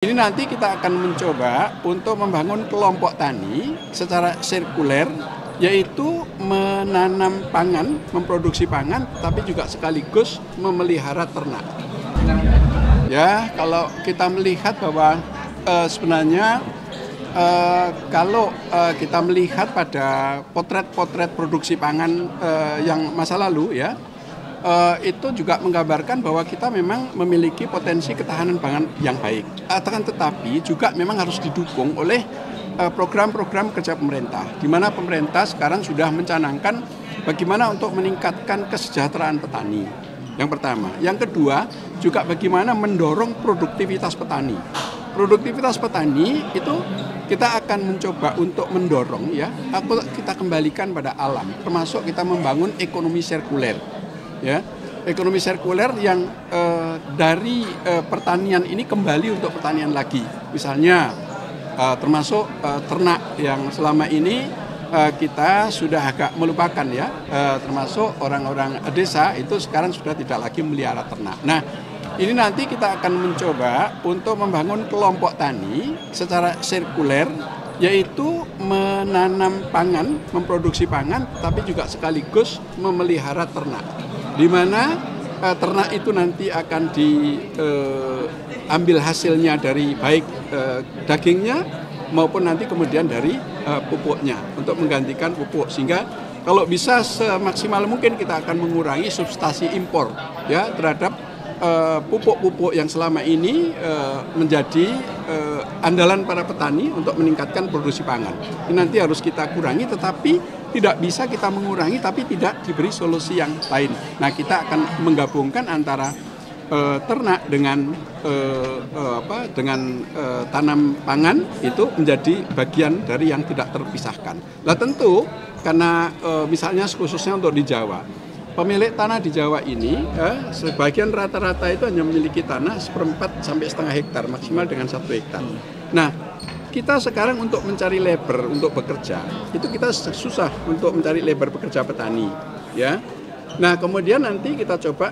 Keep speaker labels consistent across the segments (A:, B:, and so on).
A: Ini nanti kita akan mencoba untuk membangun kelompok tani secara sirkuler, yaitu menanam pangan, memproduksi pangan, tapi juga sekaligus memelihara ternak. Ya, kalau kita melihat bahwa sebenarnya kalau kita melihat pada potret-potret produksi pangan yang masa lalu, ya. Itu juga menggambarkan bahwa kita memang memiliki potensi ketahanan pangan yang baik. Akan tetapi juga memang harus didukung oleh program-program kerja pemerintah, di mana pemerintah sekarang sudah mencanangkan bagaimana untuk meningkatkan kesejahteraan petani. Yang pertama. Yang kedua, juga bagaimana mendorong produktivitas petani. Produktivitas petani itu kita akan mencoba untuk mendorong, ya, kita kembalikan pada alam, termasuk kita membangun ekonomi sirkuler. Ya, ekonomi sirkuler yang dari pertanian ini kembali untuk pertanian lagi. Misalnya termasuk ternak yang selama ini kita sudah agak melupakan, ya, termasuk orang-orang desa itu sekarang sudah tidak lagi melihara ternak. Nah, ini nanti kita akan mencoba untuk membangun kelompok tani secara sirkuler, yaitu menanam pangan, memproduksi pangan, tapi juga sekaligus memelihara ternak. Di mana ternak itu nanti akan diambil hasilnya dari baik dagingnya maupun nanti kemudian dari pupuknya untuk menggantikan pupuk, sehingga kalau bisa semaksimal mungkin kita akan mengurangi substitusi impor, ya, terhadap pupuk-pupuk yang selama ini menjadi andalan para petani untuk meningkatkan produksi pangan. Ini nanti harus kita kurangi, tetapi tidak bisa kita mengurangi tapi tidak diberi solusi yang lain. Nah, kita akan menggabungkan antara ternak dengan tanam pangan itu menjadi bagian dari yang tidak terpisahkan. Nah, tentu karena misalnya khususnya untuk di Jawa, pemilik tanah di Jawa ini sebagian rata-rata itu hanya memiliki tanah 1/4 sampai setengah hektar, maksimal dengan 1 hektar. Nah, kita sekarang untuk mencari labor untuk bekerja, itu kita susah untuk mencari labor pekerja petani, ya. Nah, kemudian nanti kita coba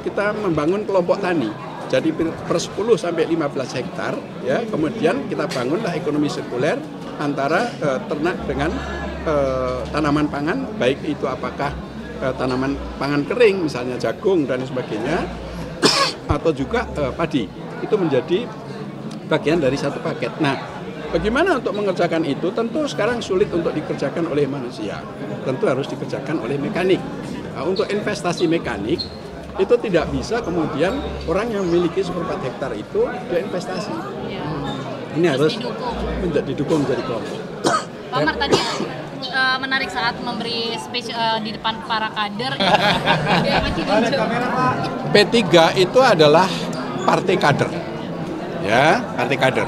A: kita membangun kelompok tani. Jadi per 10 sampai 15 hektar, ya. Kemudian kita bangunlah ekonomi sirkuler antara ternak dengan tanaman pangan, baik itu apakah tanaman pangan kering, misalnya jagung dan sebagainya, atau juga padi. Itu menjadi bagian dari satu paket. Nah, bagaimana untuk mengerjakan itu? Tentu sekarang sulit untuk dikerjakan oleh manusia. Tentu harus dikerjakan oleh mekanik. Nah, untuk investasi mekanik, itu tidak bisa kemudian orang yang memiliki 1/4 hektar itu dia investasi. Ini harus didukung menjadi kelompok.
B: Pak Amar tadi menarik saat memberi speech di depan para kader.
A: P3 itu adalah partai kader. Ya, partai kader.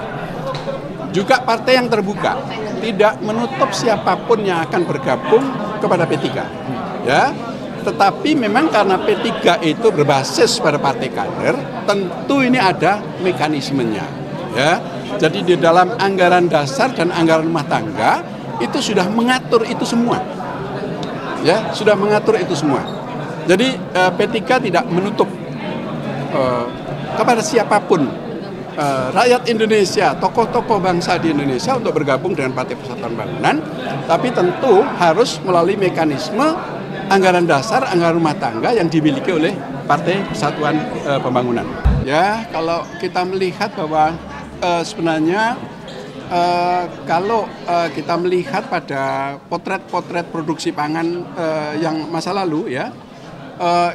A: Juga partai yang terbuka, tidak menutup siapapun yang akan bergabung kepada P3. Ya, tetapi memang karena P3 itu berbasis pada partai kader, tentu ini ada mekanismenya. Ya, jadi di dalam anggaran dasar dan anggaran rumah tangga itu sudah mengatur itu semua. Ya, sudah mengatur itu semua. Jadi P3 tidak menutup kepada siapapun rakyat Indonesia, tokoh-tokoh bangsa di Indonesia untuk bergabung dengan Partai Persatuan Pembangunan, tapi tentu harus melalui mekanisme anggaran dasar, anggaran rumah tangga yang dimiliki oleh Partai Persatuan Pembangunan. Ya, kalau kita melihat bahwa sebenarnya kalau kita melihat pada potret-potret produksi pangan yang masa lalu, ya,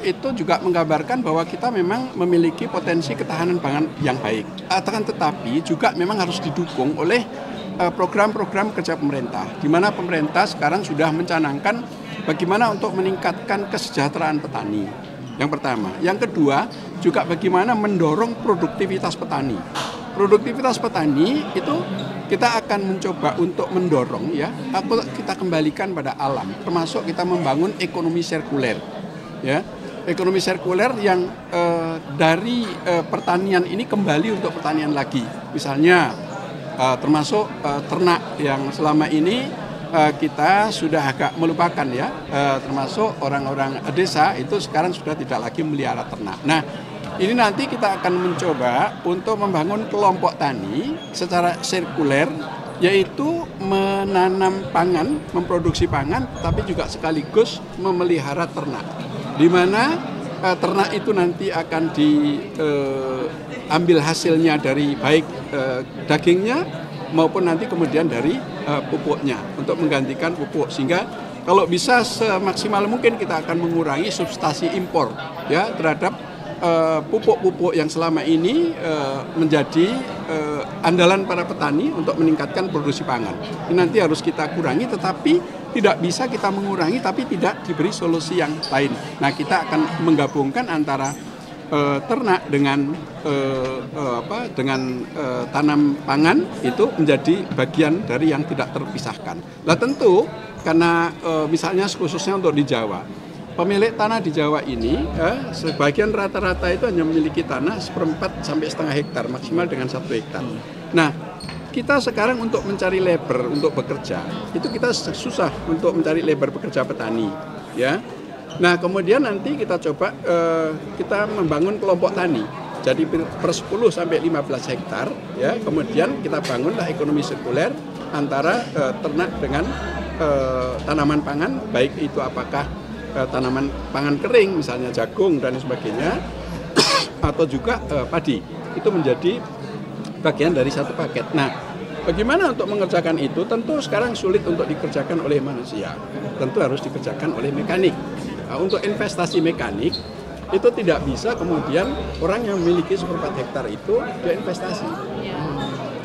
A: itu juga menggambarkan bahwa kita memang memiliki potensi ketahanan pangan yang baik. Akan tetapi juga memang harus didukung oleh program-program kerja pemerintah, di mana pemerintah sekarang sudah mencanangkan bagaimana untuk meningkatkan kesejahteraan petani. Yang pertama. Yang kedua, juga bagaimana mendorong produktivitas petani. Produktivitas petani itu kita akan mencoba untuk mendorong, ya, kita kembalikan pada alam, termasuk kita membangun ekonomi sirkuler. Ya, ekonomi sirkuler yang dari pertanian ini kembali untuk pertanian lagi. Misalnya termasuk ternak yang selama ini kita sudah agak melupakan, ya, termasuk orang-orang desa itu sekarang sudah tidak lagi melihara ternak. Nah, Ini nanti kita akan mencoba untuk membangun kelompok tani secara sirkuler, yaitu menanam pangan, memproduksi pangan, tapi juga sekaligus memelihara ternak. Di mana ternak itu nanti akan diambil hasilnya dari baik dagingnya maupun nanti kemudian dari pupuknya untuk menggantikan pupuk, sehingga kalau bisa semaksimal mungkin kita akan mengurangi substitusi impor ya terhadap pupuk-pupuk yang selama ini menjadi andalan para petani untuk meningkatkan produksi pangan. Ini nanti harus kita kurangi, tetapi tidak bisa kita mengurangi tapi tidak diberi solusi yang lain. Nah, kita akan menggabungkan antara ternak dengan tanam pangan itu menjadi bagian dari yang tidak terpisahkan. Nah, tentu karena misalnya khususnya untuk di Jawa, pemilik tanah di Jawa ini sebagian rata-rata itu hanya memiliki tanah 1/4 sampai setengah hektar, maksimal dengan 1 hektar. Nah, kita sekarang untuk mencari labor untuk bekerja, itu kita susah untuk mencari labor pekerja petani, ya. Nah, kemudian nanti kita coba kita membangun kelompok tani. Jadi per 10 sampai 15 hektar, ya. Kemudian kita bangunlah ekonomi sirkuler antara ternak dengan tanaman pangan, baik itu apakah tanaman pangan kering, misalnya jagung dan sebagainya, atau juga padi. Itu menjadi bagian dari satu paket. Nah, bagaimana untuk mengerjakan itu? Tentu sekarang sulit untuk dikerjakan oleh manusia. Tentu harus dikerjakan oleh mekanik. Nah, untuk investasi mekanik, itu tidak bisa kemudian orang yang memiliki 1/4 hektar itu dia investasi.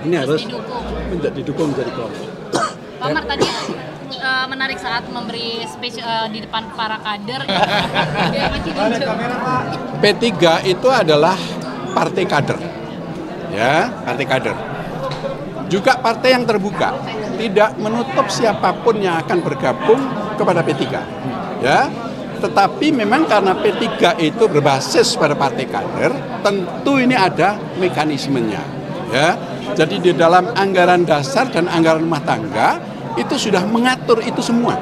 A: Ini harus didukung menjadi kelompok.
B: Pak Amar tadi menarik saat memberi speech di depan para kader.
A: P3 itu adalah partai kader, ya, partai kader. Juga partai yang terbuka, tidak menutup siapapun yang akan bergabung kepada P3, ya. Tetapi memang karena P3 itu berbasis pada partai kader, tentu ini ada mekanismenya, ya. Jadi di dalam anggaran dasar dan anggaran rumah tangga itu sudah mengatur itu semua,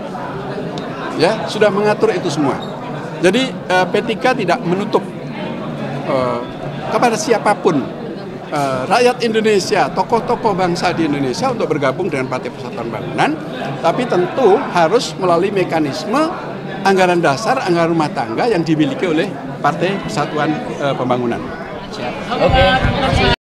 A: ya, sudah mengatur itu semua. Jadi P3 tidak menutup kepada siapapun rakyat Indonesia, tokoh-tokoh bangsa di Indonesia untuk bergabung dengan Partai Persatuan Pembangunan, tapi tentu harus melalui mekanisme anggaran dasar, anggaran rumah tangga yang dimiliki oleh Partai Persatuan Pembangunan.
C: Oke.